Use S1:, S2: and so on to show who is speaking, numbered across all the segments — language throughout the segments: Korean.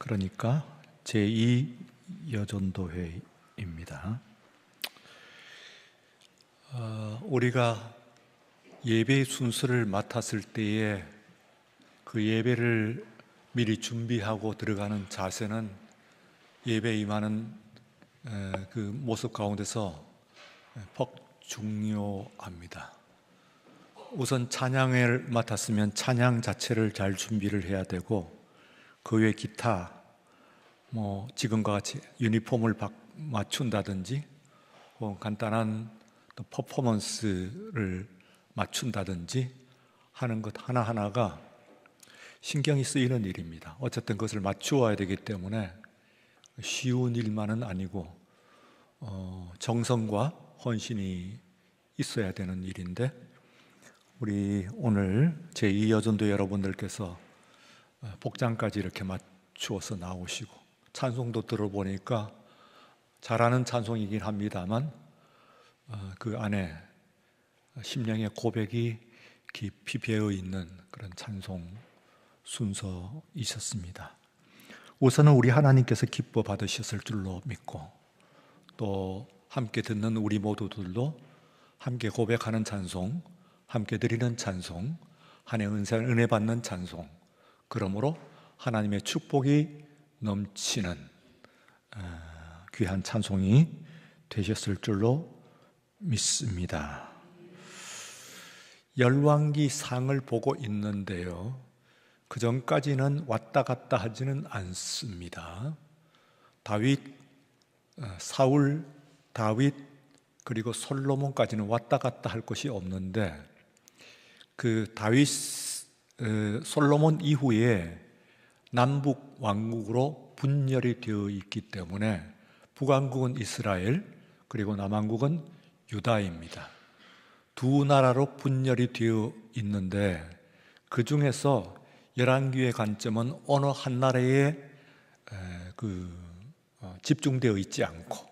S1: 그러니까 제2여전도회입니다. 우리가 예배 순서를 맡았을 때에 그 예배를 미리 준비하고 들어가는 자세는 예배에 임하는 그 모습 가운데서 퍽 중요합니다. 우선 찬양을 맡았으면 찬양 자체를 잘 준비를 해야 되고, 그 외 기타 지금과 같이 유니폼을 맞춘다든지 간단한 퍼포먼스를 맞춘다든지 하는 것 하나하나가 신경이 쓰이는 일입니다. 어쨌든 그것을 맞추어야 되기 때문에 쉬운 일만은 아니고 정성과 헌신이 있어야 되는 일인데, 우리 오늘 제2여전도 여러분들께서 복장까지 이렇게 맞추어서 나오시고 찬송도 들어보니까 잘하는 찬송이긴 합니다만 그 안에 심령의 고백이 깊이 배어있는 그런 찬송 순서이셨습니다. 우선은 우리 하나님께서 기뻐 받으셨을 줄로 믿고, 또 함께 듣는 우리 모두들도 함께 고백하는 찬송, 함께 드리는 찬송, 한 해 은혜 받는 찬송, 그러므로 하나님의 축복이 넘치는 귀한 찬송이 되셨을 줄로 믿습니다. 열왕기 상을 보고 있는데요, 그 전까지는 왔다 갔다 하지는 않습니다. 사울, 다윗, 그리고 솔로몬까지는 왔다 갔다 할 것이 없는데, 그 솔로몬 이후에 남북 왕국으로 분열이 되어 있기 때문에 북왕국은 이스라엘, 그리고 남왕국은 유다입니다. 두 나라로 분열이 되어 있는데, 그 중에서 열왕기의 관점은 어느 한 나라에 집중되어 있지 않고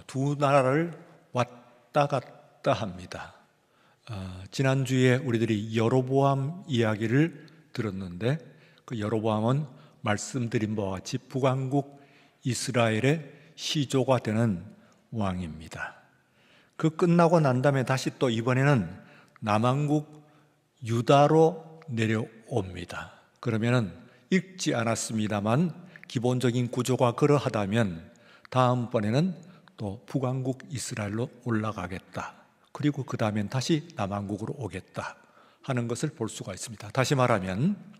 S1: 두 나라를 왔다 갔다 합니다. 지난주에 우리들이 여로보암 이야기를 들었는데, 그 여로보암은 말씀드린 바와 같이 북왕국 이스라엘의 시조가 되는 왕입니다. 그 끝나고 난 다음에 다시 또 이번에는 남왕국 유다로 내려옵니다. 그러면은 읽지 않았습니다만 기본적인 구조가 그러하다면 다음번에는 또 북왕국 이스라엘로 올라가겠다, 그리고 그 다음엔 다시 남왕국으로 오겠다 하는 것을 볼 수가 있습니다. 다시 말하면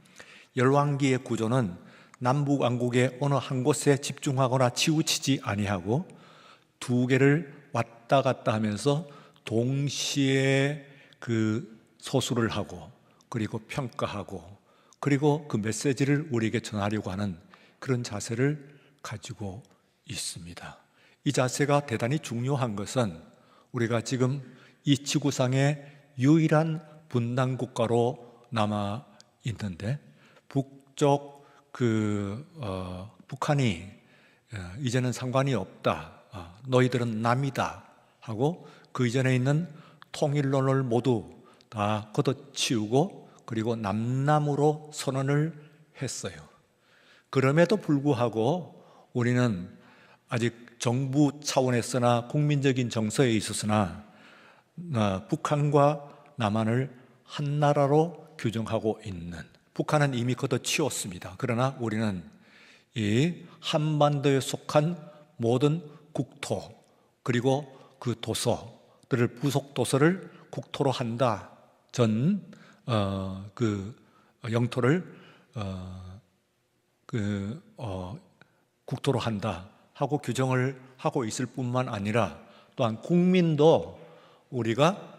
S1: 열왕기의 구조는 남북왕국의 어느 한 곳에 집중하거나 치우치지 아니하고 두 개를 왔다 갔다 하면서 동시에 그 서술을 하고, 그리고 평가하고, 그리고 그 메시지를 우리에게 전하려고 하는 그런 자세를 가지고 있습니다. 이 자세가 대단히 중요한 것은 우리가 지금 이 지구상의 유일한 분단 국가로 남아 있는데, 북쪽 북한이 이제는 상관이 없다, 너희들은 남이다 하고 그 이전에 있는 통일론을 모두 다 걷어치우고, 그리고 남남으로 선언을 했어요. 그럼에도 불구하고 우리는 아직 정부 차원에서나 국민적인 정서에 있어서나 북한과 남한을 한 나라로 규정하고 있는, 북한은 이미 걷어치웠습니다. 그러나 우리는 이 한반도에 속한 모든 국토, 그리고 그 도서들을, 부속 도서를 국토로 한다, 전 영토를 국토로 한다 하고 규정을 하고 있을 뿐만 아니라, 또한 국민도 우리가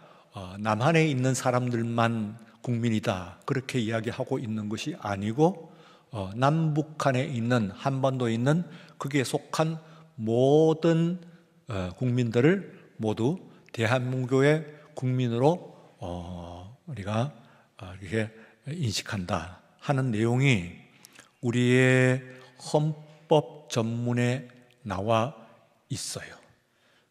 S1: 남한에 있는 사람들만 국민이다 그렇게 이야기하고 있는 것이 아니고, 남북한에 있는, 한반도에 있는 거기에 속한 모든 국민들을 모두 대한민국의 국민으로 우리가 이렇게 인식한다 하는 내용이 우리의 헌법 전문에 나와 있어요.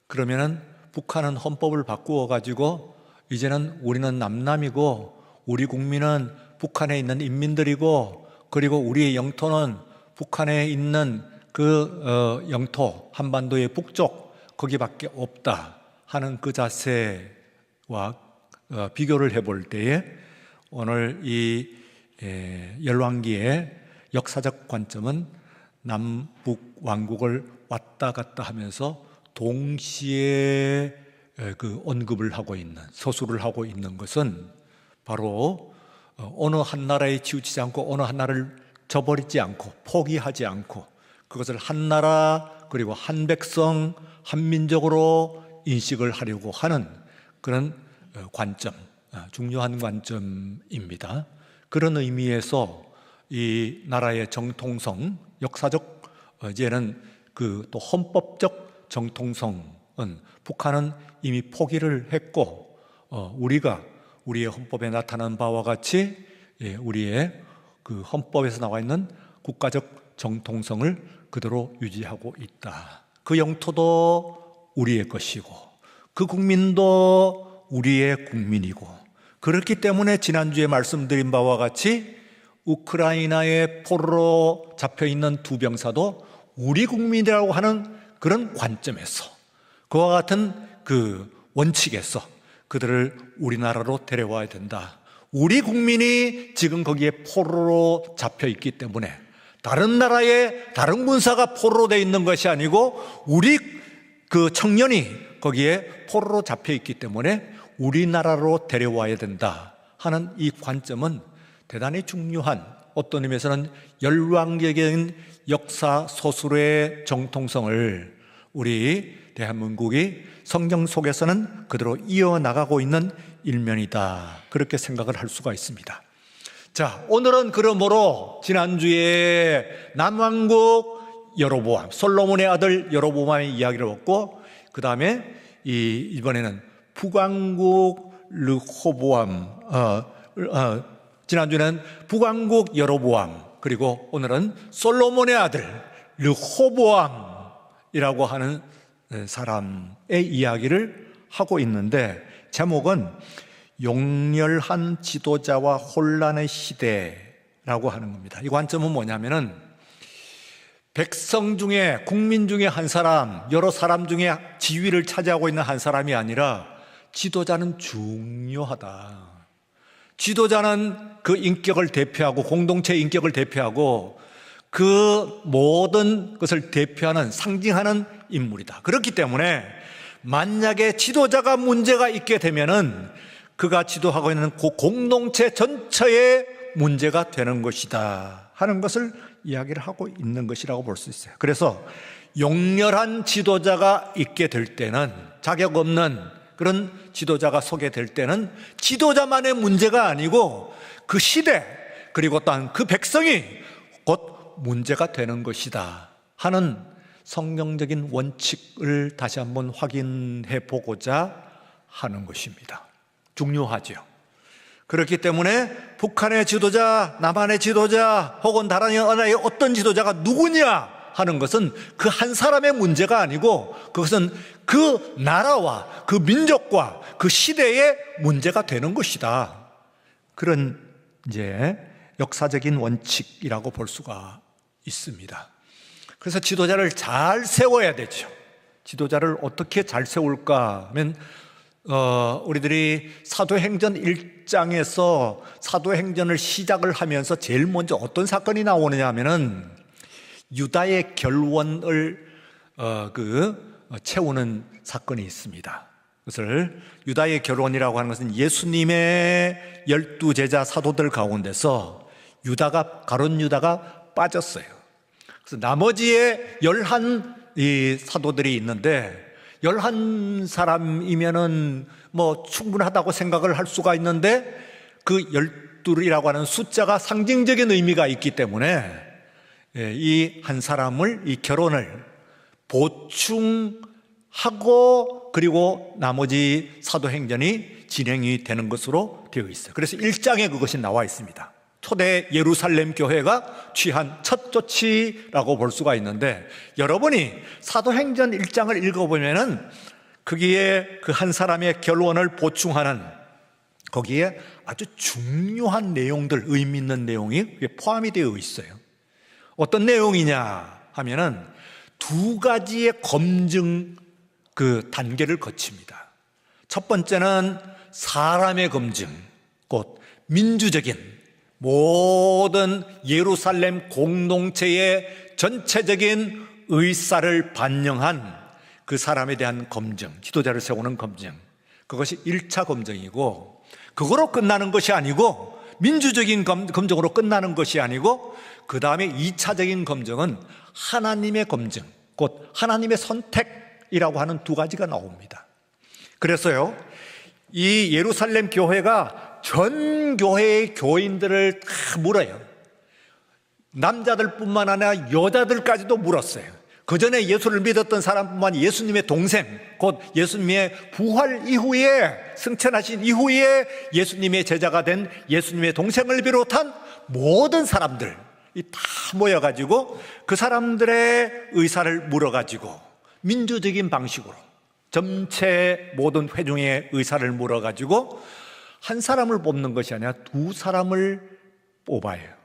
S1: 그러면은 북한은 헌법을 바꾸어 가지고 이제는 우리는 남남이고 우리 국민은 북한에 있는 인민들이고, 그리고 우리의 영토는 북한에 있는 그 영토, 한반도의 북쪽 거기밖에 없다 하는 그 자세와 비교를 해볼 때에 오늘 이 열왕기의 역사적 관점은 남북 왕국을 왔다 갔다 하면서 동시에 그 언급을 하고 있는, 서술을 하고 있는 것은 바로 어느 한 나라에 치우치지 않고 어느 한 나라를 저버리지 않고 포기하지 않고 그것을 한 나라 그리고 한 백성 한 민족으로 인식을 하려고 하는 그런 관점, 중요한 관점입니다. 그런 의미에서 이 나라의 정통성, 역사적 이제는 그 또 헌법적 정통성은 북한은 이미 포기를 했고 우리가 우리의 헌법에 나타난 바와 같이 우리의 그 헌법에서 나와 있는 국가적 정통성을 그대로 유지하고 있다. 그 영토도 우리의 것이고 그 국민도 우리의 국민이고 그렇기 때문에 지난주에 말씀드린 바와 같이 우크라이나의 포로로 잡혀있는 두 병사도 우리 국민이라고 하는 그런 관점에서 그와 같은 그 원칙에서 그들을 우리나라로 데려와야 된다. 우리 국민이 지금 거기에 포로로 잡혀 있기 때문에 다른 나라의 다른 군사가 포로로 되어 있는 것이 아니고 우리 그 청년이 거기에 포로로 잡혀 있기 때문에 우리나라로 데려와야 된다 하는 이 관점은 대단히 중요한, 어떤 의미에서는 열왕적인 역사 서술의 정통성을 우리 대한민국이 성경 속에서는 그대로 이어나가고 있는 일면이다, 그렇게 생각을 할 수가 있습니다. 자, 오늘은 그러므로 지난주에 남왕국 여로보암, 솔로몬의 아들 여로보암의 이야기를 했고, 그 다음에 이번에는 북왕국 르호보암, 지난주에는 북왕국 여로보암, 그리고 오늘은 솔로몬의 아들 르호보암이라고 하는 사람의 이야기를 하고 있는데, 제목은 용렬한 지도자와 혼란의 시대라고 하는 겁니다. 이 관점은 뭐냐면은 백성 중에, 국민 중에 한 사람, 여러 사람 중에 지위를 차지하고 있는 한 사람이 아니라 지도자는 중요하다. 지도자는 그 인격을 대표하고 공동체의 인격을 대표하고 그 모든 것을 대표하는, 상징하는 인물이다. 그렇기 때문에 만약에 지도자가 문제가 있게 되면은 그가 지도하고 있는 그 공동체 전체의 문제가 되는 것이다 하는 것을 이야기를 하고 있는 것이라고 볼 수 있어요. 그래서 용렬한 지도자가 있게 될 때는, 자격 없는 그런 지도자가 서게 될 때는 지도자만의 문제가 아니고 그 시대 그리고 또한 그 백성이 곧 문제가 되는 것이다 하는 성경적인 원칙을 다시 한번 확인해 보고자 하는 것입니다. 중요하죠. 그렇기 때문에 북한의 지도자, 남한의 지도자 혹은 다른 나라의 어떤 지도자가 누구냐 하는 것은 그 한 사람의 문제가 아니고 그것은 그 나라와 그 민족과 그 시대의 문제가 되는 것이다. 그런 이제 역사적인 원칙이라고 볼 수가 있습니다. 그래서 지도자를 잘 세워야 되죠. 지도자를 어떻게 잘 세울까 하면 우리들이 사도행전 1장에서 사도행전을 시작을 하면서 제일 먼저 어떤 사건이 나오느냐 하면은 유다의 결원을 채우는 사건이 있습니다. 그것을 유다의 결원이라고 하는 것은 예수님의 12제자 사도들 가운데서 가룟 유다가 빠졌어요. 그래서 나머지의 11 사도들이 있는데 11사람이면은 뭐 충분하다고 생각을 할 수가 있는데 그 12이라고 하는 숫자가 상징적인 의미가 있기 때문에 이 한 사람을, 이 결혼을 보충하고 그리고 나머지 사도행전이 진행이 되는 것으로 되어 있어요. 그래서 1장에 그것이 나와 있습니다. 초대 예루살렘 교회가 취한 첫 조치라고 볼 수가 있는데, 여러분이 사도행전 1장을 읽어보면은 거기에 그 한 사람의 결론을 보충하는 거기에 아주 중요한 내용들, 의미 있는 내용이 포함이 되어 있어요. 어떤 내용이냐 하면은 두 가지의 검증 그 단계를 거칩니다. 첫 번째는 사람의 검증, 곧 민주적인 모든 예루살렘 공동체의 전체적인 의사를 반영한 그 사람에 대한 검증, 지도자를 세우는 검증, 그것이 1차 검증이고, 그거로 끝나는 것이 아니고, 민주적인 검증으로 끝나는 것이 아니고, 그 다음에 2차적인 검증은 하나님의 검증, 곧 하나님의 선택이라고 하는 두 가지가 나옵니다. 그래서요, 이 예루살렘 교회가 전 교회의 교인들을 다 물어요. 남자들뿐만 아니라 여자들까지도 물었어요. 그 전에 예수를 믿었던 사람뿐만 아니라 예수님의 동생, 곧 예수님의 부활 이후에, 승천하신 이후에 예수님의 제자가 된 예수님의 동생을 비롯한 모든 사람들이 다 모여가지고 그 사람들의 의사를 물어가지고 민주적인 방식으로 전체 모든 회중의 의사를 물어가지고 한 사람을 뽑는 것이 아니라 두 사람을 뽑아요.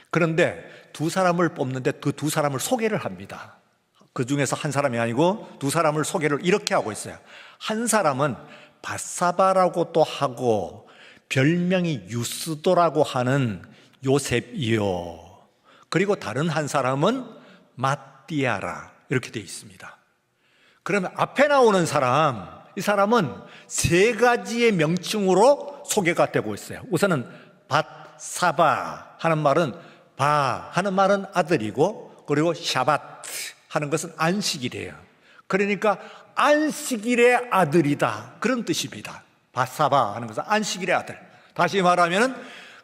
S1: 그런데 두 사람을 뽑는데 그 두 사람을 소개를 합니다. 그 중에서 한 사람이 아니고 두 사람을 소개를 이렇게 하고 있어요. 한 사람은 바사바라고 또 하고 별명이 유스도라고 하는 요셉이요. 그리고 다른 한 사람은 마띠아라, 이렇게 되어 있습니다. 그러면 앞에 나오는 사람, 이 사람은 세 가지의 명칭으로 소개가 되고 있어요. 우선은 밧사바 하는 말은 바 하는 말은 아들이고, 그리고 샤밧 하는 것은 안식일이에요. 그러니까 안식일의 아들이다, 그런 뜻입니다. 밧사바 하는 것은 안식일의 아들. 다시 말하면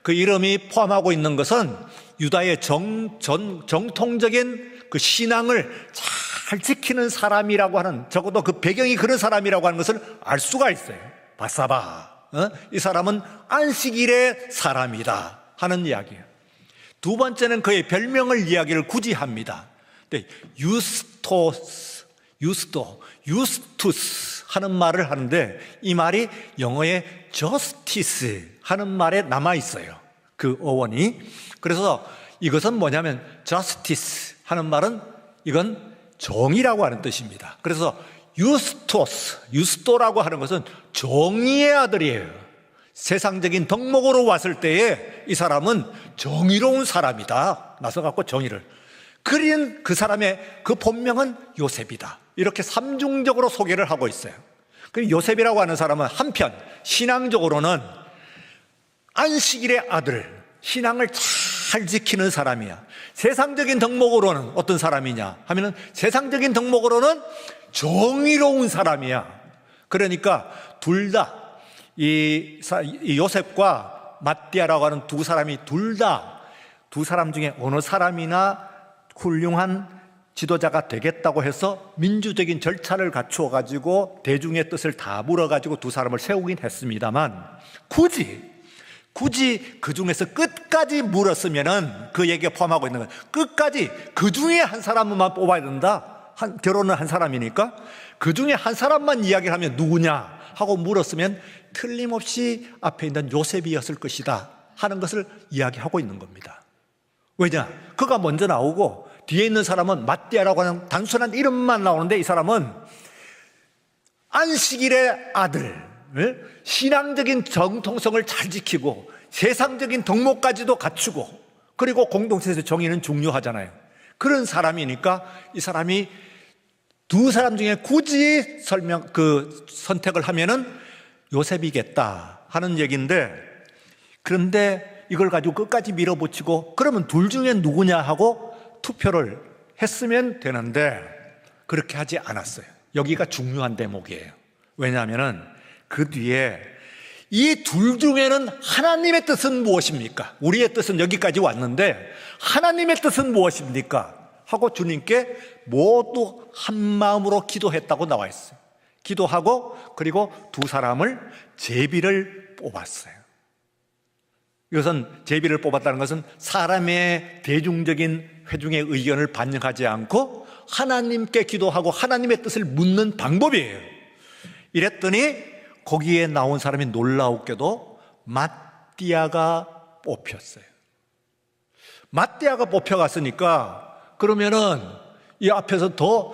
S1: 그 이름이 포함하고 있는 것은 유다의 정통적인 그 신앙을 잘 지키는 사람이라고 하는, 적어도 그 배경이 그런 사람이라고 하는 것을 알 수가 있어요. 밧사바, 이 사람은 안식일의 사람이다 하는 이야기예요. 두 번째는 그의 별명을 이야기를 굳이 합니다. 유스투스 하는 말을 하는데, 이 말이 영어의 justice 하는 말에 남아 있어요, 그 어원이. 그래서 이것은 뭐냐면 justice 하는 말은 이건 정의라고 하는 뜻입니다. 그래서 유스토라고 하는 것은 정의의 아들이에요. 세상적인 덕목으로 왔을 때에 이 사람은 정의로운 사람이다, 나서갖고 정의를 그린 그 사람의 그 본명은 요셉이다, 이렇게 삼중적으로 소개를 하고 있어요. 그리고 요셉이라고 하는 사람은 한편 신앙적으로는 안식일의 아들, 신앙을 잘 지키는 사람이야. 세상적인 덕목으로는 어떤 사람이냐 하면은, 세상적인 덕목으로는 정의로운 사람이야. 그러니까 둘 다, 이 요셉과 마띠아라고 하는 두 사람이 둘 다 두 사람 중에 어느 사람이나 훌륭한 지도자가 되겠다고 해서 민주적인 절차를 갖추어 가지고 대중의 뜻을 다 물어 가지고 두 사람을 세우긴 했습니다만, 굳이 그 중에서 끝까지 물었으면은, 그 얘기에 포함하고 있는 건 끝까지 그 중에 한 사람만 뽑아야 된다. 결혼은 한 사람이니까 그 중에 한 사람만 이야기를 하면 누구냐 하고 물었으면 틀림없이 앞에 있는 요셉이었을 것이다 하는 것을 이야기하고 있는 겁니다. 왜냐? 그가 먼저 나오고 뒤에 있는 사람은 마띠아라고 하는 단순한 이름만 나오는데, 이 사람은 안식일의 아들, 신앙적인 정통성을 잘 지키고 세상적인 덕목까지도 갖추고, 그리고 공동체에서 정의는 중요하잖아요. 그런 사람이니까 이 사람이 두 사람 중에 굳이 선택을 하면은 요셉이겠다 하는 얘기인데, 그런데 이걸 가지고 끝까지 밀어붙이고 그러면 둘 중에 누구냐 하고 투표를 했으면 되는데, 그렇게 하지 않았어요. 여기가 중요한 대목이에요. 왜냐하면은 그 뒤에 이 둘 중에는 하나님의 뜻은 무엇입니까? 우리의 뜻은 여기까지 왔는데 하나님의 뜻은 무엇입니까? 하고 주님께 모두 한 마음으로 기도했다고 나와 있어요. 기도하고 그리고 두 사람을 제비를 뽑았어요. 이것은, 제비를 뽑았다는 것은 사람의 대중적인 회중의 의견을 반영하지 않고 하나님께 기도하고 하나님의 뜻을 묻는 방법이에요. 이랬더니 거기에 나온 사람이 놀라웠게도 마띠아가 뽑혔어요. 맏대아가 뽑혀갔으니까 그러면은 이 앞에서 더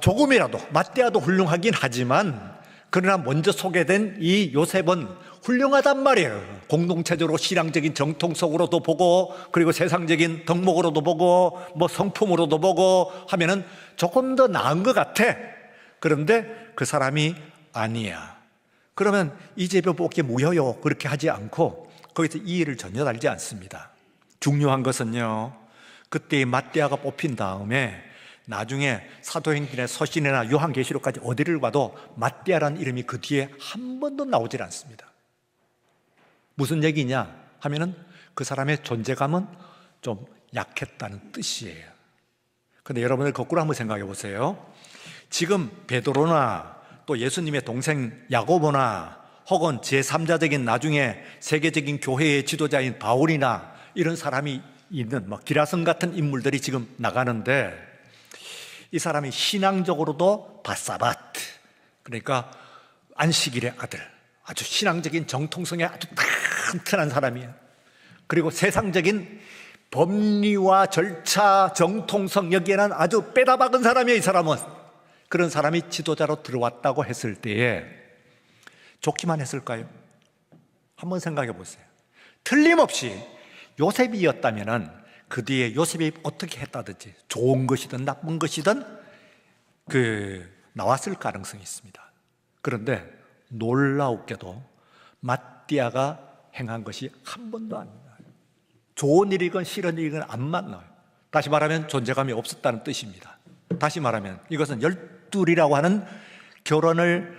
S1: 조금이라도 맏대아도 훌륭하긴 하지만 그러나 먼저 소개된 이 요셉은 훌륭하단 말이에요. 공동체적으로 신앙적인 정통성으로도 보고 그리고 세상적인 덕목으로도 보고 성품으로도 보고 하면은 조금 더 나은 것 같아. 그런데 그 사람이 아니야. 그러면 이제별 뽑기 무효요 그렇게 하지 않고 거기서 이의를 전혀 달지 않습니다. 중요한 것은요, 그때 맏대아가 뽑힌 다음에 나중에 사도행전의 서신이나 요한계시록까지 어디를 봐도 맏대아라는 이름이 그 뒤에 한 번도 나오질 않습니다. 무슨 얘기냐 하면은 그 사람의 존재감은 좀 약했다는 뜻이에요. 그런데 여러분들 거꾸로 한번 생각해 보세요. 지금 베드로나 또 예수님의 동생 야고보나 혹은 제3자적인 나중에 세계적인 교회의 지도자인 바울이나 이런 사람이 있는 기라성 같은 인물들이 지금 나가는데 이 사람이 신앙적으로도 바사바트, 그러니까 안식일의 아들, 아주 신앙적인 정통성에 아주 튼튼한 사람이에요. 그리고 세상적인 법리와 절차, 정통성 여기에는 아주 빼다박은 사람이에요. 이 사람은. 그런 사람이 지도자로 들어왔다고 했을 때에 좋기만 했을까요? 한번 생각해 보세요. 틀림없이 요셉이었다면은 그 뒤에 요셉이 어떻게 했다든지 좋은 것이든 나쁜 것이든 나왔을 가능성이 있습니다. 그런데 놀라웠게도 맏대아가 행한 것이 한 번도 안 나와요. 좋은 일이건 싫은 일이건 안 만나요. 다시 말하면 존재감이 없었다는 뜻입니다. 다시 말하면 이것은 열둘이라고 하는 결혼을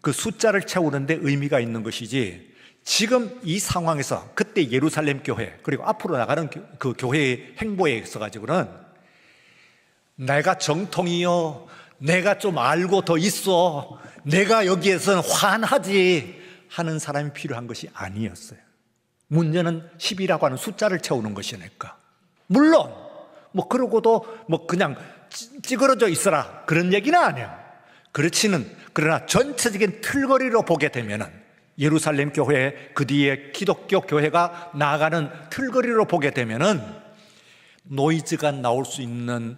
S1: 그 숫자를 채우는데 의미가 있는 것이지, 지금 이 상황에서 그때 예루살렘 교회 그리고 앞으로 나가는 그 교회의 행보에 있어가지고는 내가 정통이요, 내가 좀 알고 더 있어, 내가 여기에서는 환하지 하는 사람이 필요한 것이 아니었어요. 문제는 10이라고 하는 숫자를 채우는 것이니까. 물론 그러고도 그냥 찌그러져 있어라 그런 얘기는 아니야. 그러나 전체적인 틀거리로 보게 되면은 예루살렘 교회 그 뒤에 기독교 교회가 나아가는 틀거리로 보게 되면은 노이즈가 나올 수 있는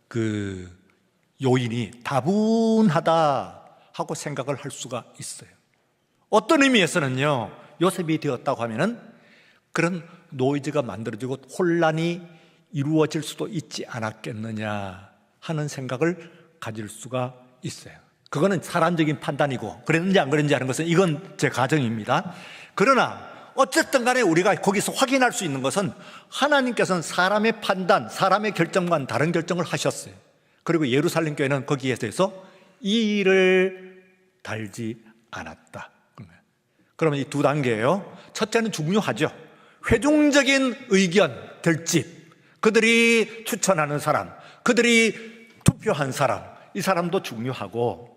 S1: 그 요인이 다분하다 하고 생각을 할 수가 있어요. 어떤 의미에서는요, 요셉이 되었다고 하면은 그런 노이즈가 만들어지고 혼란이 이루어질 수도 있지 않았겠느냐 하는 생각을 가질 수가 있어요. 그거는 사람적인 판단이고 그랬는지 안 그랬는지 하는 것은 이건 제 가정입니다. 그러나 어쨌든 간에 우리가 거기서 확인할 수 있는 것은 하나님께서는 사람의 판단, 사람의 결정과는 다른 결정을 하셨어요. 그리고 예루살렘 교회는 거기에 대해서 이의를 달지 않았다. 그러면 이 두 단계예요. 첫째는 중요하죠. 회중적인 의견, 결집, 그들이 추천하는 사람, 그들이 투표한 사람, 이 사람도 중요하고,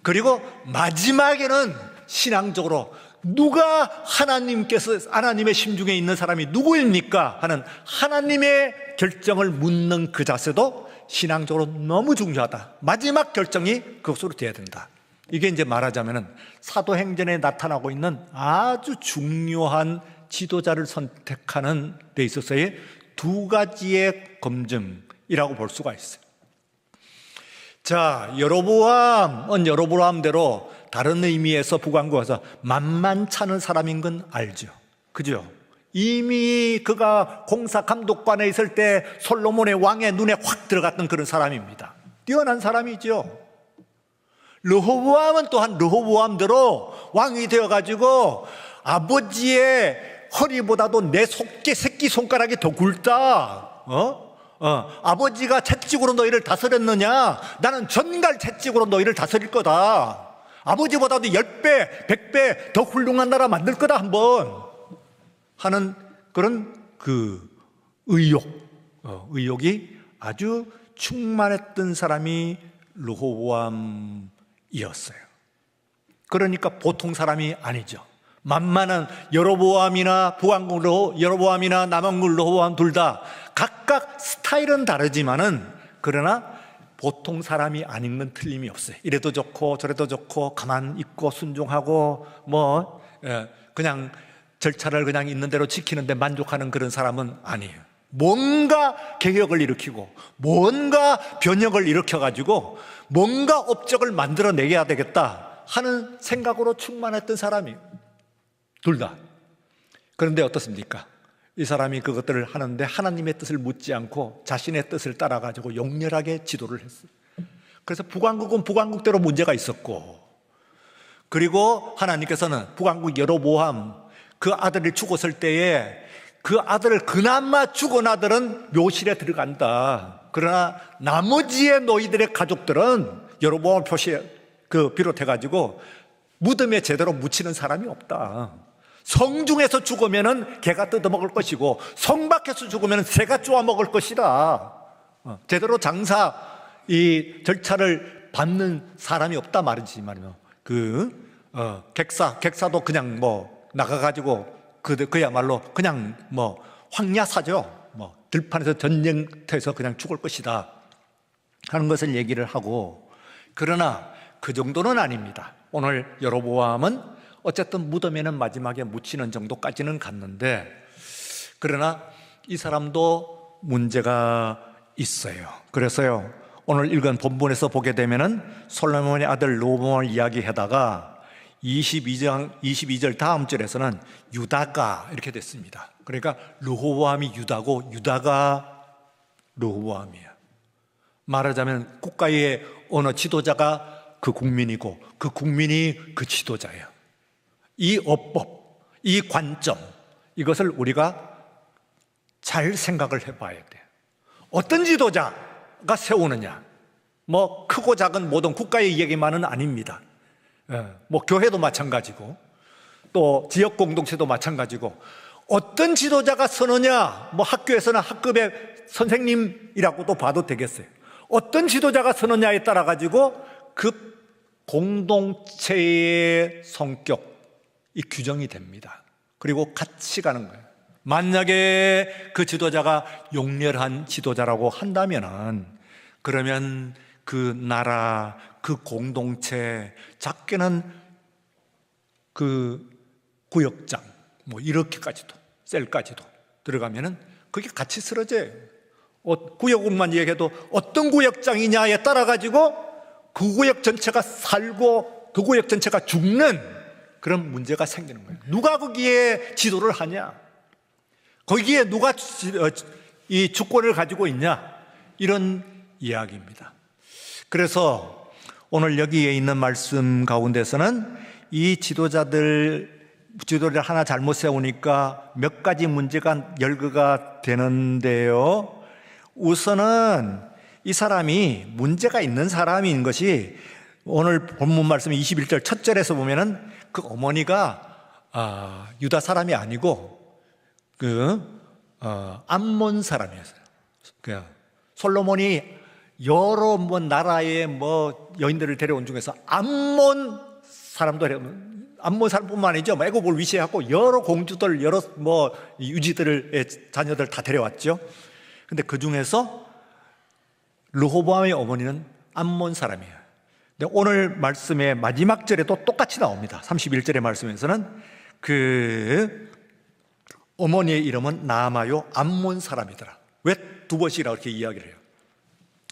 S1: 그리고 마지막에는 신앙적으로 누가 하나님의 심중에 있는 사람이 누구입니까? 하는 하나님의 결정을 묻는 그 자세도 신앙적으로 너무 중요하다. 마지막 결정이 그것으로 돼야 된다. 이게 이제 말하자면은 사도행전에 나타나고 있는 아주 중요한 지도자를 선택하는 데 있어서의 두 가지의 검증이라고 볼 수가 있어요. 자, 여로보암은 여로보암대로 다른 의미에서 북왕국에서 만만찮은 사람인 건 알죠. 그죠? 이미 그가 공사 감독관에 있을 때 솔로몬의 왕의 눈에 확 들어갔던 그런 사람입니다. 뛰어난 사람이죠. 르호보암은 또한 르호보암대로 왕이 되어가지고 아버지의 허리보다도 내 새끼 손가락이 더 굵다. 아버지가 채찍으로 너희를 다스렸느냐? 나는 전갈 채찍으로 너희를 다스릴 거다. 아버지보다도 10배, 100배 더 훌륭한 나라 만들 거다 한번 하는 그런 그 의욕이 아주 충만했던 사람이 르호보암이었어요. 그러니까 보통 사람이 아니죠. 만만한 여로보암이나 북왕국 여로보암이나 남왕국 르호보암 둘 다 각각 스타일은 다르지만은 그러나 보통 사람이 아닌 건 틀림이 없어요. 이래도 좋고 저래도 좋고 가만 있고 순종하고 그냥 절차를 그냥 있는 대로 지키는데 만족하는 그런 사람은 아니에요. 뭔가 개혁을 일으키고 뭔가 변혁을 일으켜가지고 뭔가 업적을 만들어내야 되겠다 하는 생각으로 충만했던 사람이에요. 둘 다. 그런데 어떻습니까? 이 사람이 그것들을 하는데 하나님의 뜻을 묻지 않고 자신의 뜻을 따라가지고 용렬하게 지도를 했어요. 그래서 북왕국은 북왕국대로 문제가 있었고, 그리고 하나님께서는 북왕국 여로보암 그 아들이 죽었을 때에 그 아들을 그나마 죽은 아들은 묘실에 들어간다. 그러나 나머지의 너희들의 가족들은 여로보암 표시에 비롯해가지고 무덤에 제대로 묻히는 사람이 없다. 성중에서 죽으면은 개가 뜯어먹을 것이고 성 밖에서 죽으면 새가 쪼아먹을 것이다. 제대로 장사 이 절차를 밟는 사람이 없다 말이지 말이요. 객사도 그냥 뭐 나가가지고 그야말로 그냥 뭐 황야사죠. 뭐 들판에서 전쟁터에서 그냥 죽을 것이다 하는 것을 얘기를 하고, 그러나 그 정도는 아닙니다. 오늘 여로보암은 어쨌든 무덤에는 마지막에 묻히는 정도까지는 갔는데, 그러나 이 사람도 문제가 있어요. 그래서요, 오늘 읽은 본문에서 보게 되면은 솔로몬의 아들 르호보암을 이야기하다가 22절 다음 절에서는 유다가 이렇게 됐습니다. 그러니까 르호보암이 유다고 유다가 르호보암이에요. 말하자면 국가의 어느 지도자가 그 국민이고 그 국민이 그 지도자예요. 이 어법, 이 관점, 이것을 우리가 잘 생각을 해봐야 돼요. 어떤 지도자가 세우느냐, 뭐 크고 작은 모든 국가의 이야기만은 아닙니다. 뭐 교회도 마찬가지고 또 지역 공동체도 마찬가지고, 어떤 지도자가 서느냐, 뭐 학교에서는 학급의 선생님이라고도 봐도 되겠어요. 어떤 지도자가 서느냐에 따라 가지고 그 공동체의 성격, 이 규정이 됩니다. 그리고 같이 가는 거예요. 만약에 그 지도자가 용렬한 지도자라고 한다면은, 그러면 그 나라, 그 공동체, 작게는 그 구역장, 뭐 이렇게까지도, 셀까지도 들어가면은 그게 같이 쓰러져요. 구역만 얘기해도 어떤 구역장이냐에 따라 가지고 그 구역 전체가 살고 그 구역 전체가 죽는 그런 문제가 생기는 거예요. 누가 거기에 지도를 하냐? 거기에 누가 이 주권을 가지고 있냐? 이런 이야기입니다. 그래서 오늘 여기에 있는 말씀 가운데서는 이 지도자를 하나 잘못 세우니까 몇 가지 문제가 열거가 되는데요. 우선은 이 사람이 문제가 있는 사람인 것이, 오늘 본문 말씀 21절 첫 절에서 보면은 그 어머니가 유다 사람이 아니고 암몬 사람이었어요. 솔로몬이 여러 나라의 여인들을 데려온 중에서 암몬 사람뿐만 아니죠. 애굽을 위시하고 여러 공주들, 여러 유지들의 자녀들 다 데려왔죠. 근데 그 중에서 르호보암의 어머니는 암몬 사람이에요. 근데 오늘 말씀의 마지막 절에도 똑같이 나옵니다. 31절의 말씀에서는 그 어머니의 이름은 나아마요 암몬 사람이더라. 왜 두 번씩이라고 이렇게 이야기를 해요?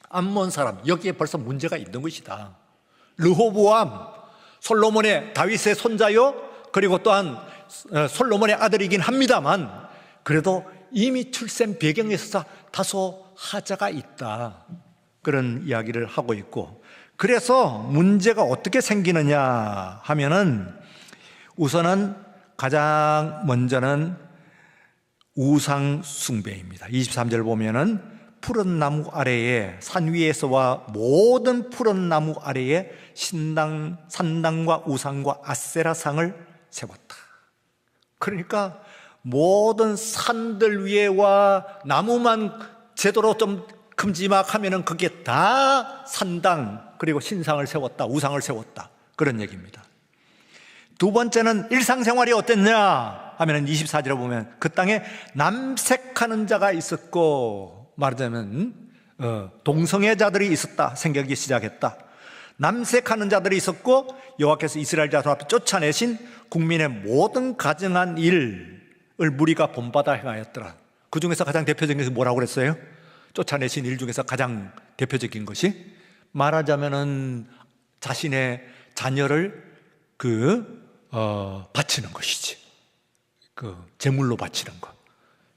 S1: 암몬 사람, 여기에 벌써 문제가 있는 것이다. 르호보암, 솔로몬의 다윗의 손자요, 그리고 또한 솔로몬의 아들이긴 합니다만, 그래도 이미 출생 배경에 있어서 다소 하자가 있다, 그런 이야기를 하고 있고, 그래서 문제가 어떻게 생기느냐 하면은, 우선은 가장 먼저는 우상 숭배입니다. 23절 보면은 푸른 나무 아래에, 산 위에서와 모든 푸른 나무 아래에 산당과 우상과 아세라상을 세웠다. 그러니까 모든 산들 위에와 나무만 제대로 좀 큼지막하면은 그게 다 산당, 그리고 신상을 세웠다, 우상을 세웠다, 그런 얘기입니다. 두 번째는 일상생활이 어땠냐 하면은 24절에 보면 그 땅에 남색하는 자가 있었고, 말하자면 동성애자들이 있었다 생각이 시작했다. 남색하는 자들이 있었고, 여호와께서 이스라엘 자손 앞에 쫓아내신 국민의 모든 가증한 일을 무리가 본받아 행하였더라. 그 중에서 가장 대표적인 것이 뭐라고 그랬어요? 쫓아내신 일 중에서 가장 대표적인 것이 말하자면은 자신의 자녀를 바치는 것이지. 제물로 바치는 것.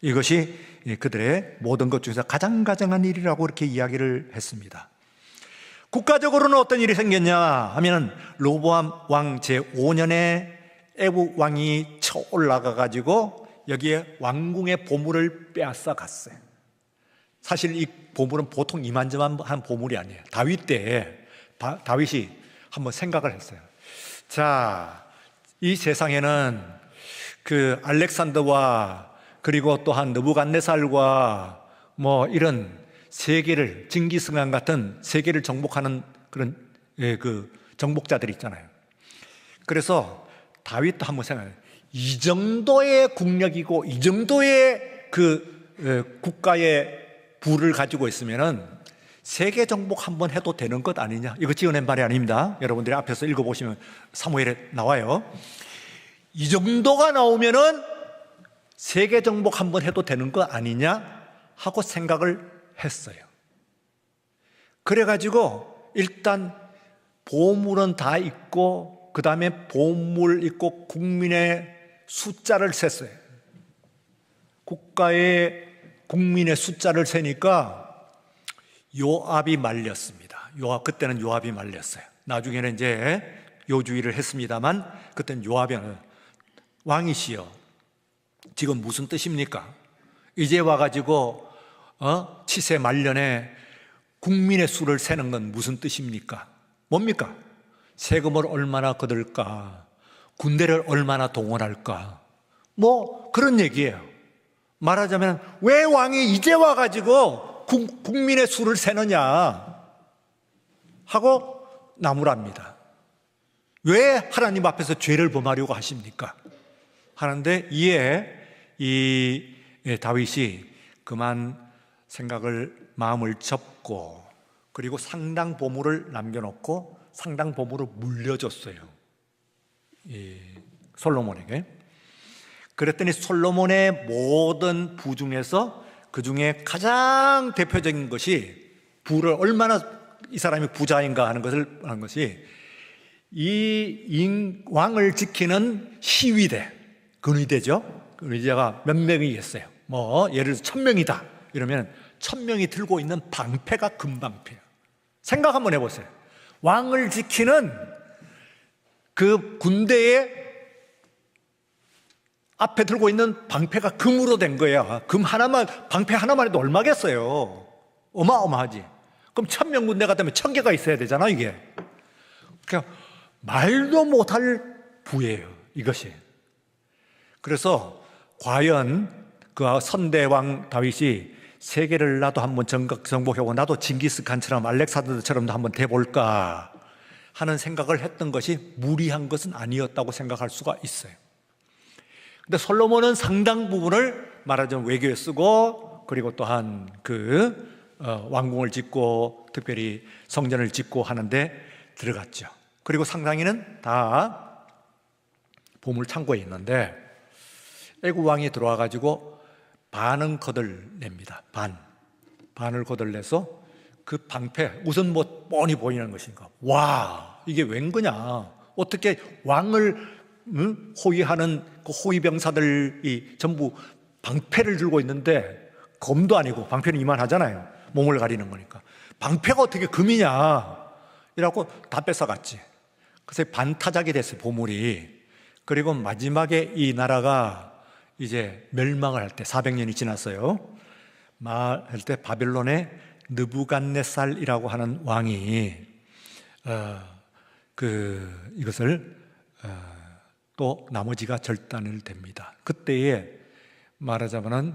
S1: 이것이 그들의 모든 것 중에서 가장 가장한 일이라고 이렇게 이야기를 했습니다. 국가적으로는 어떤 일이 생겼냐 하면은 로보암 왕 제5년에 애굽 왕이 쳐 올라가 가지고 여기에 왕궁의 보물을 빼앗아 갔어요. 사실 이 보물은 보통 이만저만한 보물이 아니에요. 다윗 때에 다윗이 한번 생각을 했어요. 자, 이 세상에는 그 알렉산더와 그리고 또한 느부갓네살과 뭐 이런 세계를, 징기스칸 같은 세계를 정복하는 그런 그 정복자들이 있잖아요. 그래서 다윗도 한번 생각해요. 이 정도의 국력이고 이 정도의 국가의 부를 가지고 있으면은 세계 정복 한번 해도 되는 것 아니냐. 이거 지어낸 말이 아닙니다. 여러분들이 앞에서 읽어보시면 사무엘에 나와요. 이 정도가 나오면은 세계 정복 한번 해도 되는 것 아니냐 하고 생각을 했어요. 그래가지고 일단 보물은 다 있고 그 다음에 보물 있고 국민의 숫자를 셌어요. 국민의 숫자를 세니까 요압이 말렸습니다. 그때는 요압이 말렸어요. 나중에는 이제 요주의를 했습니다만 그때는 요압이 왕이시여 지금 무슨 뜻입니까? 이제 와가지고 치세 말년에 국민의 수를 세는 건 무슨 뜻입니까? 뭡니까? 세금을 얼마나 거둘까? 군대를 얼마나 동원할까? 뭐 그런 얘기예요. 말하자면 왜 왕이 이제 와가지고 국민의 수를 세느냐 하고 나무랍니다. 왜 하나님 앞에서 죄를 범하려고 하십니까? 하는데 이에 이 다윗이 그만 마음을 접고 그리고 상당 보물을 남겨놓고 상당 보물을 물려줬어요. 솔로몬에게. 그랬더니 솔로몬의 모든 부 중에서 그 중에 가장 대표적인 것이 부를 얼마나 이 사람이 부자인가 하는 것이 이 왕을 지키는 시위대, 근위대죠. 근위대가 몇 명이겠어요? 뭐 예를 들어서 1000명이다 이러면 1000명이 들고 있는 방패가 금방패예요. 생각 한번 해보세요. 왕을 지키는 그 군대의 앞에 들고 있는 방패가 금으로 된 거야. 방패 하나만 해도 얼마겠어요? 어마어마하지. 그럼 1000명 군대 같으면 1000개가 있어야 되잖아, 이게. 그러니까 말도 못할 부예요, 이것이. 그래서 과연 그 선대왕 다윗이 세계를 나도 한번 정복하고 나도 징기스칸처럼 알렉산더처럼도 한번 돼볼까 하는 생각을 했던 것이 무리한 것은 아니었다고 생각할 수가 있어요. 근데 솔로몬은 상당 부분을 말하자면 외교에 쓰고 그리고 또한 왕궁을 짓고 특별히 성전을 짓고 하는데 들어갔죠. 그리고 상당히는 다 보물 창고에 있는데 애굽 왕이 들어와 가지고 반은 거들냅니다. 반을 거들내서 그 방패 우선 뭐 뻔히 보이는 것인가. 와, 이게 웬 거냐. 어떻게 왕을 호위하는 그 호위병사들이 전부 방패를 들고 있는데 검도 아니고 방패는 이만하잖아요. 몸을 가리는 거니까. 방패가 어떻게 금이냐. 이라고 다 뺏어갔지. 그래서 반타작이 됐어요, 보물이. 그리고 마지막에 이 나라가 이제 멸망을 할 때 400년이 지났어요. 할 때 바벨론의 느부갓네살이라고 하는 왕이 이것을 또 나머지가 절단을 됩니다. 그때에 말하자면은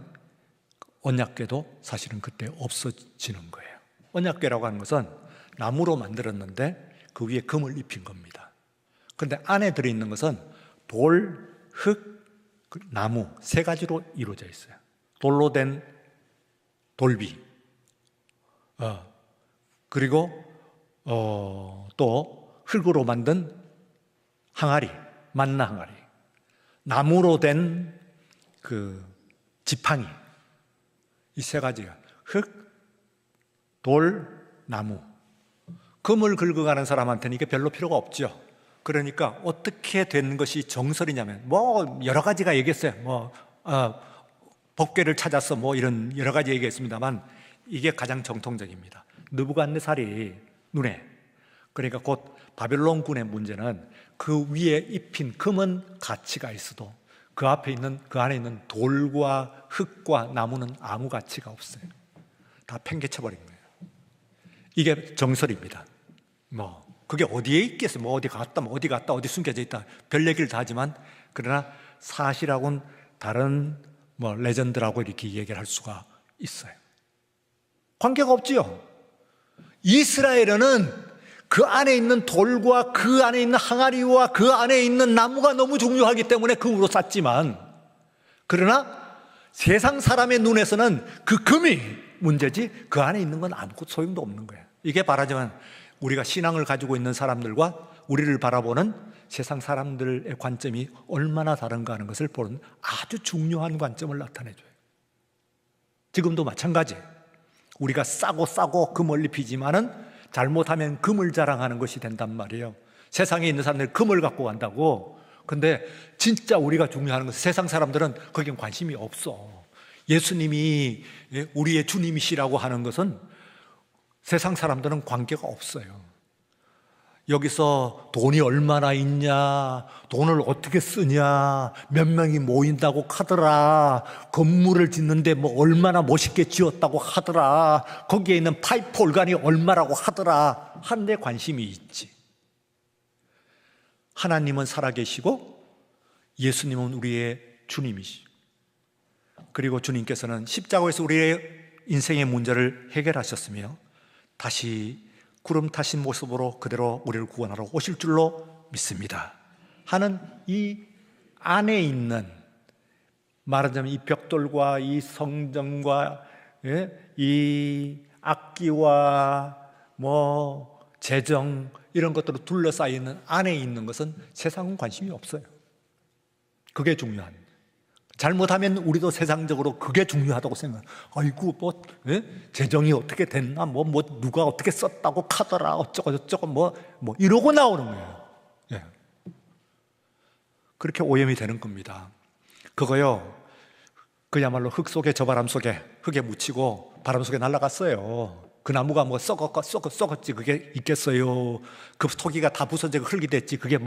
S1: 언약궤도 사실은 그때 없어지는 거예요. 언약궤라고 하는 것은 나무로 만들었는데 그 위에 금을 입힌 겁니다. 그런데 안에 들어있는 것은 돌, 흙, 나무 세 가지로 이루어져 있어요. 돌로 된 돌비, 그리고 또 흙으로 만든 항아리, 만나 항아리, 나무로 된 그 지팡이, 이 세 가지가 흙, 돌, 나무. 금을 긁어가는 사람한테는 이게 별로 필요가 없죠. 그러니까 어떻게 된 것이 정설이냐면 뭐 여러 가지가 얘기했어요. 법궤를 찾았어 뭐 이런 여러 가지 얘기했습니다만 이게 가장 정통적입니다. 느부갓네살이 눈에, 그러니까 곧 바벨론군의 문제는 그 위에 입힌 금은 가치가 있어도 그 안에 있는 돌과 흙과 나무는 아무 가치가 없어요. 다 팽개쳐버린 거예요. 이게 정설입니다. 그게 어디에 있겠어요? 어디 갔다, 어디 숨겨져 있다. 별 얘기를 다 하지만, 그러나 사실하고는 다른 레전드라고 이렇게 얘기를 할 수가 있어요. 관계가 없지요. 이스라엘은 그 안에 있는 돌과 그 안에 있는 항아리와 그 안에 있는 나무가 너무 중요하기 때문에 금으로 쌌지만, 그러나 세상 사람의 눈에서는 그 금이 문제지 그 안에 있는 건 아무것도 소용도 없는 거예요. 이게 말하자면 우리가 신앙을 가지고 있는 사람들과 우리를 바라보는 세상 사람들의 관점이 얼마나 다른가 하는 것을 보는 아주 중요한 관점을 나타내줘요. 지금도 마찬가지. 우리가 싸고 금을 입히지만은 잘못하면 금을 자랑하는 것이 된단 말이에요. 세상에 있는 사람들이 금을 갖고 간다고. 근데 진짜 우리가 중요한 것은 세상 사람들은 거기엔 관심이 없어. 예수님이 우리의 주님이시라고 하는 것은 세상 사람들은 관계가 없어요. 여기서 돈이 얼마나 있냐, 돈을 어떻게 쓰냐, 몇 명이 모인다고 하더라, 건물을 짓는데 얼마나 멋있게 지었다고 하더라, 거기에 있는 파이프 올간이 얼마라고 하더라 하는데 관심이 있지. 하나님은 살아계시고 예수님은 우리의 주님이시고, 그리고 주님께서는 십자가에서 우리의 인생의 문제를 해결하셨으며 다시 구름 타신 모습으로 그대로 우리를 구원하러 오실 줄로 믿습니다 하는 이 안에 있는, 말하자면 이 벽돌과 이 성전과 이 악기와 재정 이런 것들로 둘러싸여 있는 안에 있는 것은 세상은 관심이 없어요. 그게 중요한. 잘못하면 우리도 세상적으로 그게 중요하다고 생각해요. 아이고 재정이 어떻게 됐나, 누가 어떻게 썼다고 카더라, 어쩌고 저쩌고 이러고 나오는 거예요. 예. 그렇게 오염이 되는 겁니다. 그거요, 그야말로 흙 속에, 저 바람 속에, 흙에 묻히고 바람 속에 날아갔어요. 그 나무가 썩었지 그게 있겠어요? 그 토기가 다 부서지고 흙이 됐지 그게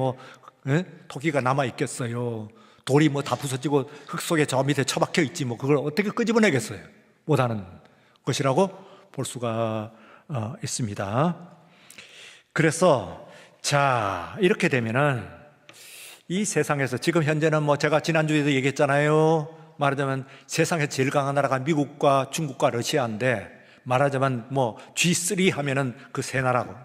S1: 토기가 남아 있겠어요? 돌이 다 부서지고 흙 속에 저 밑에 처박혀 있지 그걸 어떻게 끄집어내겠어요? 못하는 것이라고 볼 수가 있습니다. 그래서 이렇게 되면은 이 세상에서 지금 현재는 제가 지난주에도 얘기했잖아요. 말하자면 세상에 제일 강한 나라가 미국과 중국과 러시아인데, 말하자면 G3 하면은 그 세 나라고,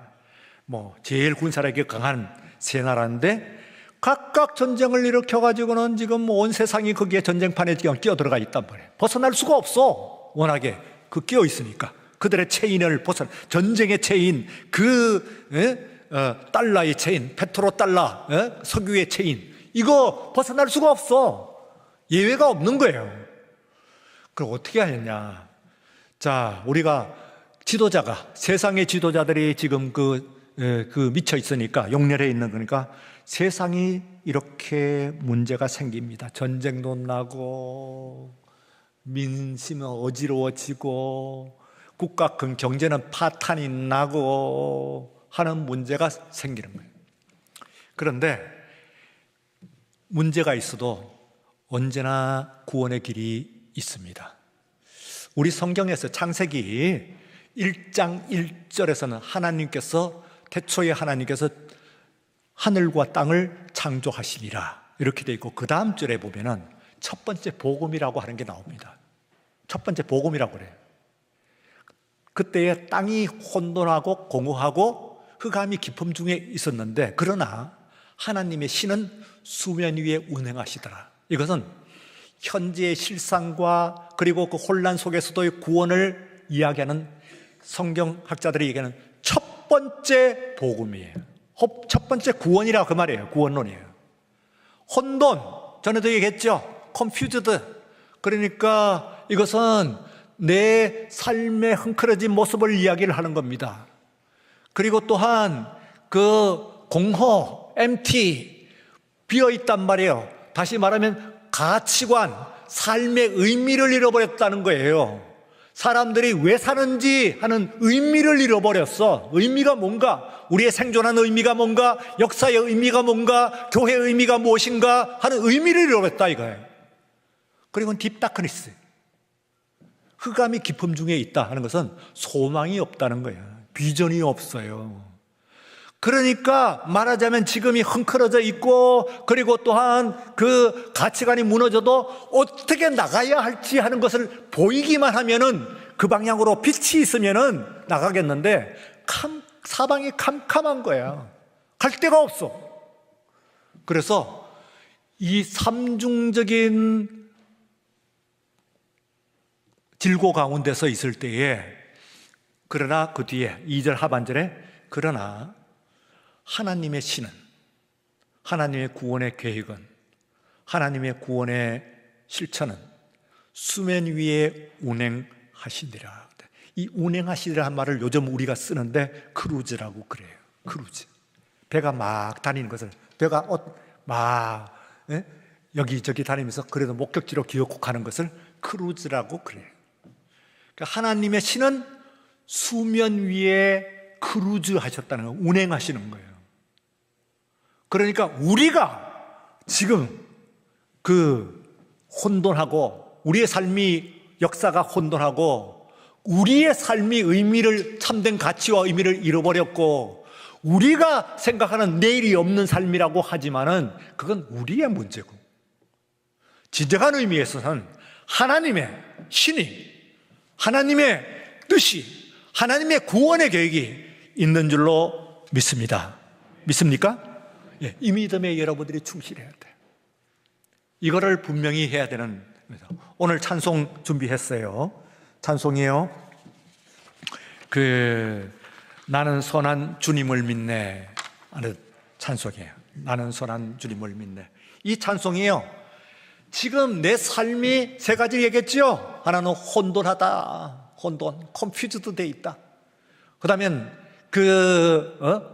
S1: 제일 군사력이 강한 세 나라인데 각각 전쟁을 일으켜가지고는 지금 온 세상이 거기에 전쟁판에 끼어들어가 있단 말이에요. 벗어날 수가 없어. 워낙에 끼어 있으니까. 그들의 체인을 전쟁의 체인, 달러의 체인, 페트로 달러, 석유의 체인, 이거 벗어날 수가 없어. 예외가 없는 거예요. 그럼 어떻게 하느냐? 우리가 지도자가, 세상의 지도자들이 지금 미쳐 있으니까, 용렬해 있는 거니까 세상이 이렇게 문제가 생깁니다. 전쟁도 나고 민심은 어지러워지고 국가 경제는 파탄이 나고 하는 문제가 생기는 거예요. 그런데 문제가 있어도 언제나 구원의 길이 있습니다. 우리 성경에서 창세기 1장 1절에서는 태초에 하나님께서 하늘과 땅을 창조하시니라 이렇게 돼 있고, 그 다음 절에 보면은 첫 번째 복음이라고 하는 게 나옵니다. 첫 번째 복음이라고 그래요. 그때에 땅이 혼돈하고 공허하고 흑암이 깊음 중에 있었는데, 그러나 하나님의 신은 수면 위에 운행하시더라. 이것은 현재의 실상과 그리고 그 혼란 속에서도의 구원을 이야기하는 성경학자들이 얘기하는 첫 번째 복음이에요. 첫 번째 구원이라 그 말이에요. 구원론이에요. 혼돈, 전에도 얘기했죠. confused. 그러니까 이것은 내 삶의 흥크러진 모습을 이야기를 하는 겁니다. 그리고 또한 그 공허, empty, 비어있단 말이에요. 다시 말하면 가치관, 삶의 의미를 잃어버렸다는 거예요. 사람들이 왜 사는지 하는 의미를 잃어버렸어. 의미가 뭔가, 우리의 생존하는 의미가 뭔가, 역사의 의미가 뭔가, 교회의 의미가 무엇인가 하는 의미를 잃어버렸다 이거예요. 그리고 딥다크니스, 흑암이 깊음 중에 있다 하는 것은 소망이 없다는 거예요. 비전이 없어요. 그러니까 말하자면 지금이 흥크러져 있고, 그리고 또한 그 가치관이 무너져도 어떻게 나가야 할지 하는 것을 보이기만 하면은, 그 방향으로 빛이 있으면은 나가겠는데 사방이 캄캄한 거야. 갈 데가 없어. 그래서 이 삼중적인 질고 가운데서 있을 때에, 그러나 그 뒤에 2절 하반절에 그러나 하나님의 신은, 하나님의 구원의 계획은, 하나님의 구원의 실천은 수면 위에 운행하시니라. 이 운행하시리라 한 말을 요즘 우리가 쓰는데 크루즈라고 그래요. 크루즈. 배가 막 다니는 것을, 배가 막 여기저기 다니면서 그래도 목적지로 기어코 가는 것을 크루즈라고 그래요. 그러니까 하나님의 신은 수면 위에 크루즈 하셨다는 거예요. 운행하시는 거예요. 그러니까 우리가 지금 그 혼돈하고, 우리의 삶이 역사가 혼돈하고, 우리의 삶이 의미를, 참된 가치와 의미를 잃어버렸고, 우리가 생각하는 내일이 없는 삶이라고 하지만은 그건 우리의 문제고, 진정한 의미에서는 하나님의 신이, 하나님의 뜻이, 하나님의 구원의 계획이 있는 줄로 믿습니다. 믿습니까? 예, 이 믿음에 여러분들이 충실해야 돼요. 이거를 분명히 해야 되는, 오늘 찬송 준비했어요. 찬송이에요. 나는 선한 주님을 믿네 하는 찬송이에요. 나는 선한 주님을 믿네. 이 찬송이에요. 지금 내 삶이 세 가지 얘기했죠. 하나는 혼돈하다, 혼돈, 컨퓨즈드 돼 있다. 그 다음엔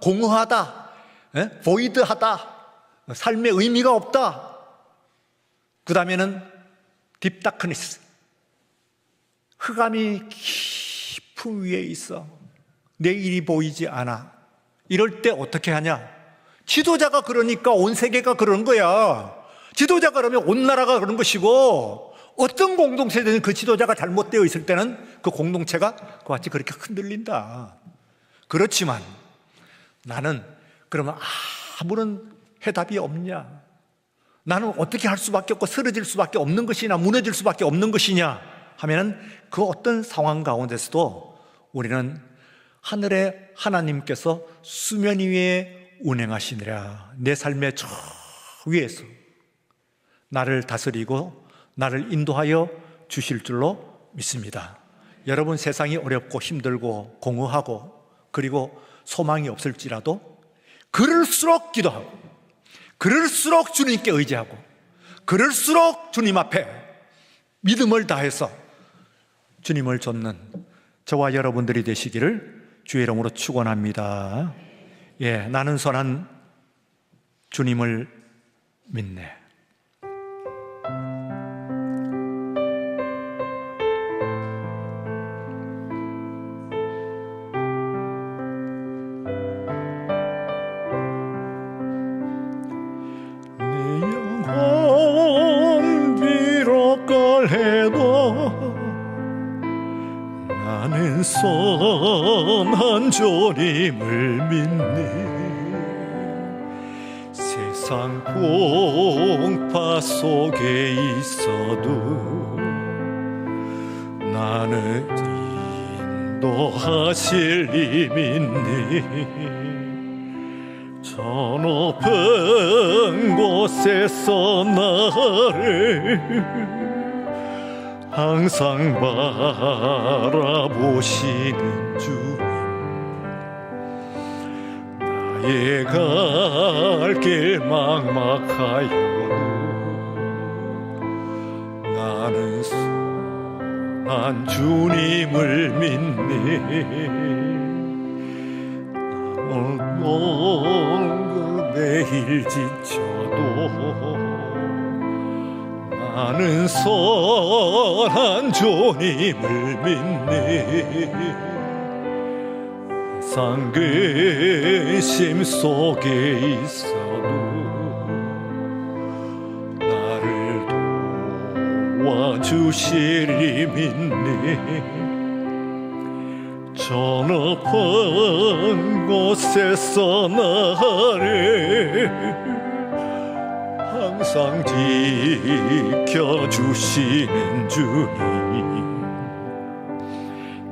S1: 공허하다, 보이드하다, 삶의 의미가 없다. 그 다음에는 딥다크니스, 흑암이 깊은 위에 있어. 내일이 보이지 않아. 이럴 때 어떻게 하냐? 지도자가 그러니까 온 세계가 그러는 거야. 지도자가 그러면 온 나라가 그런 것이고, 어떤 공동체든 그 지도자가 잘못되어 있을 때는 그 공동체가 그와 같이 그렇게 흔들린다. 그렇지만 나는 그러면 아무런 해답이 없냐? 나는 어떻게 할 수밖에 없고 쓰러질 수밖에 없는 것이냐, 무너질 수밖에 없는 것이냐 하면은 그 어떤 상황 가운데서도 우리는 하늘의 하나님께서 수면 위에 운행하시니라. 내 삶의 저 위에서 나를 다스리고 나를 인도하여 주실 줄로 믿습니다. 여러분, 세상이 어렵고 힘들고 공허하고 그리고 소망이 없을지라도 그럴수록 기도하고, 그럴수록 주님께 의지하고, 그럴수록 주님 앞에 믿음을 다해서 주님을 좇는 저와 여러분들이 되시기를 주의 이름으로 축원합니다. 예, 나는 선한 주님을 믿네.
S2: 나는 선한 주님을 믿네. 세상 풍파 속에 있어도 나는 인도하실 이 믿네. 저 높은 곳에서 나를 항상 바라보시는 주님, 나의 갈 길 막막하여도 나는 난 주님을 믿네. 나는 매일 지쳐도 나는 선한 주님을 믿네. 세상 근심 속에 있어도 나를 도와주시리 믿네. 저 높은 곳에서 나를 항상 지켜주시는 주님.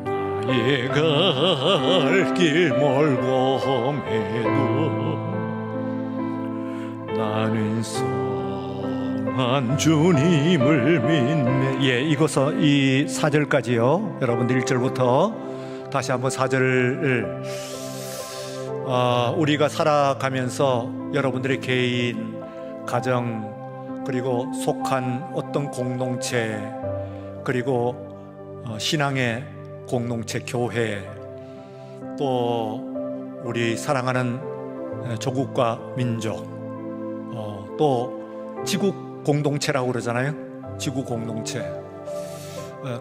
S2: 나의 갈 길 멀고 험해도 나는 선한 주님을 믿네.
S1: 예, 이것서 이 4절까지요. 여러분들 1절부터 다시 한번 4절을 우리가 살아가면서 여러분들의 개인, 가정, 그리고 속한 어떤 공동체, 그리고 신앙의 공동체, 교회, 또 우리 사랑하는 조국과 민족, 또 지국 공동체라고 그러잖아요. 지구 공동체.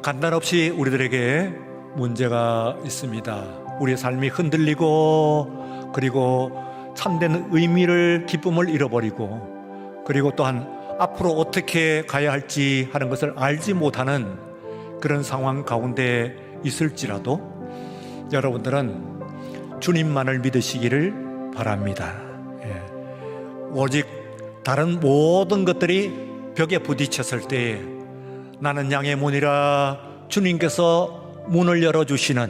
S1: 간단없이 우리들에게 문제가 있습니다. 우리의 삶이 흔들리고, 그리고 참된 의미를, 기쁨을 잃어버리고, 그리고 또한 앞으로 어떻게 가야 할지 하는 것을 알지 못하는 그런 상황 가운데 있을지라도 여러분들은 주님만을 믿으시기를 바랍니다. 예. 오직 다른 모든 것들이 벽에 부딪혔을 때에 나는 양의 문이라 주님께서 문을 열어주시는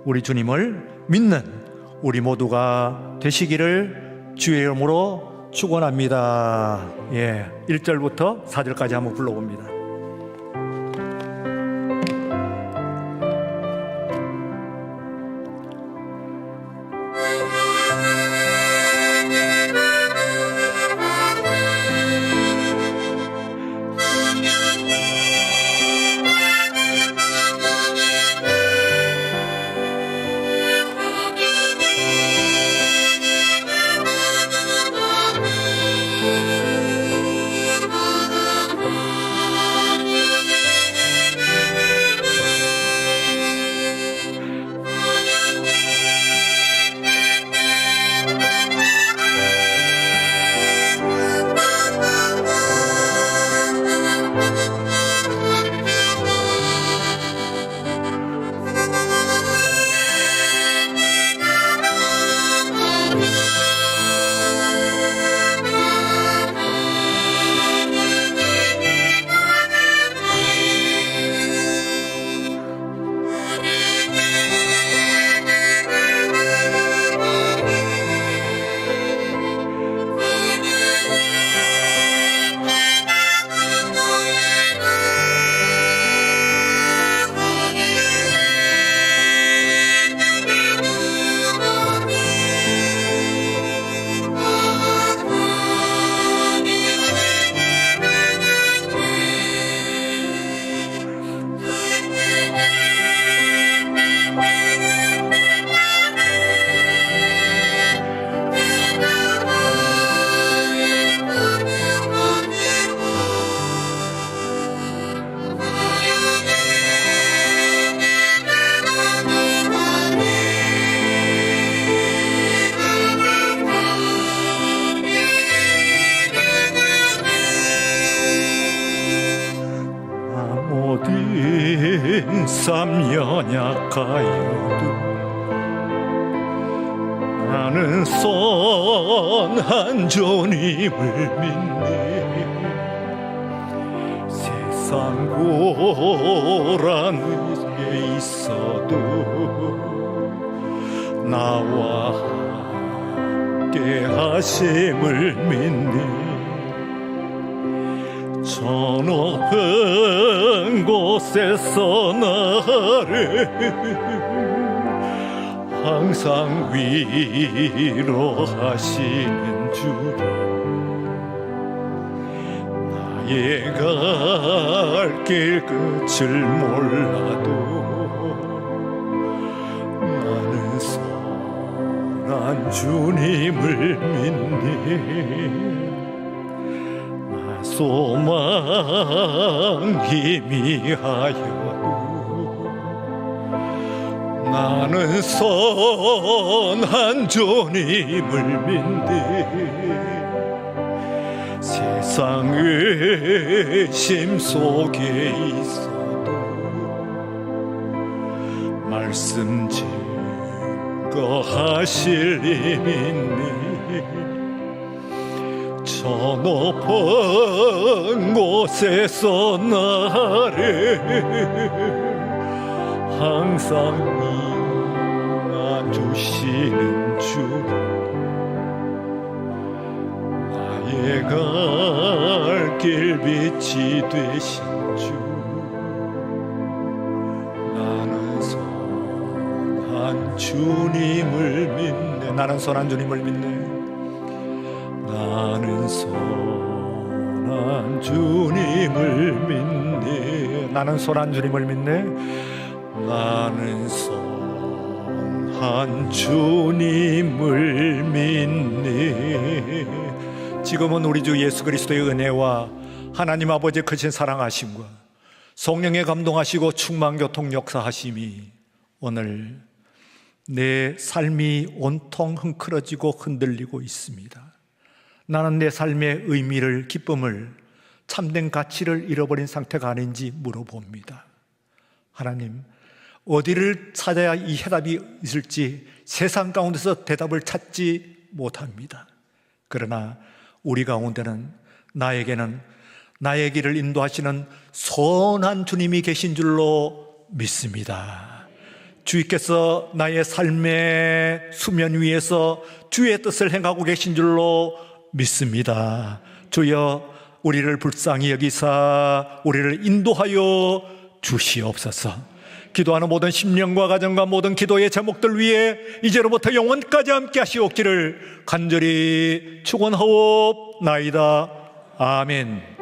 S1: 우리 주님을 믿는 우리 모두가 되시기를 주의 이름으로 축원합니다. 예, 1절부터 4절까지 한번 불러봅니다.
S2: 삶 연약하여도 나는 선한 주님을 믿네. 세상 고난에 있어도 나와 함께 하심을 믿네. 저 높은 곳에서 나를 항상 위로하시는 주님. 나의 갈 갈 길 끝을 몰라도 나는 선한 주님을 믿니. 나 소망 희미하여도 나는 선한 주님을 믿니. 세상 의심 속에 있어도 말씀 증거하실 이 믿니. 저 높은 곳에서 나를 항상 인도하주시는 주, 나의 갈 길 빛이 되신 주. 나는 선한 주님을 믿네. 나는 선한 주님을 믿네. 나는 선한 주님을 믿네. 나는 선한 주님을 믿네. 나는 선한 주님을 믿네. 지금은 우리 주 예수 그리스도의 은혜와 하나님 아버지의 크신 사랑하심과 성령의 감동하시고 충만교통 역사하심이 오늘 내 삶이 온통 흥크러지고 흔들리고 있습니다. 나는 내 삶의 의미를, 기쁨을, 참된 가치를 잃어버린 상태가 아닌지 물어봅니다. 하나님, 어디를 찾아야 이 해답이 있을지 세상 가운데서 대답을 찾지 못합니다. 그러나 우리 가운데는, 나에게는 나의 길을 인도하시는 선한 주님이 계신 줄로 믿습니다. 주께서 나의 삶의 수면 위에서 주의 뜻을 행하고 계신 줄로 믿습니다. 주여, 우리를 불쌍히 여기사 우리를 인도하여 주시옵소서. 기도하는 모든 심령과 가정과 모든 기도의 제목들 위에 이제로부터 영원까지 함께 하시옵기를 간절히 축원하옵나이다. 아멘.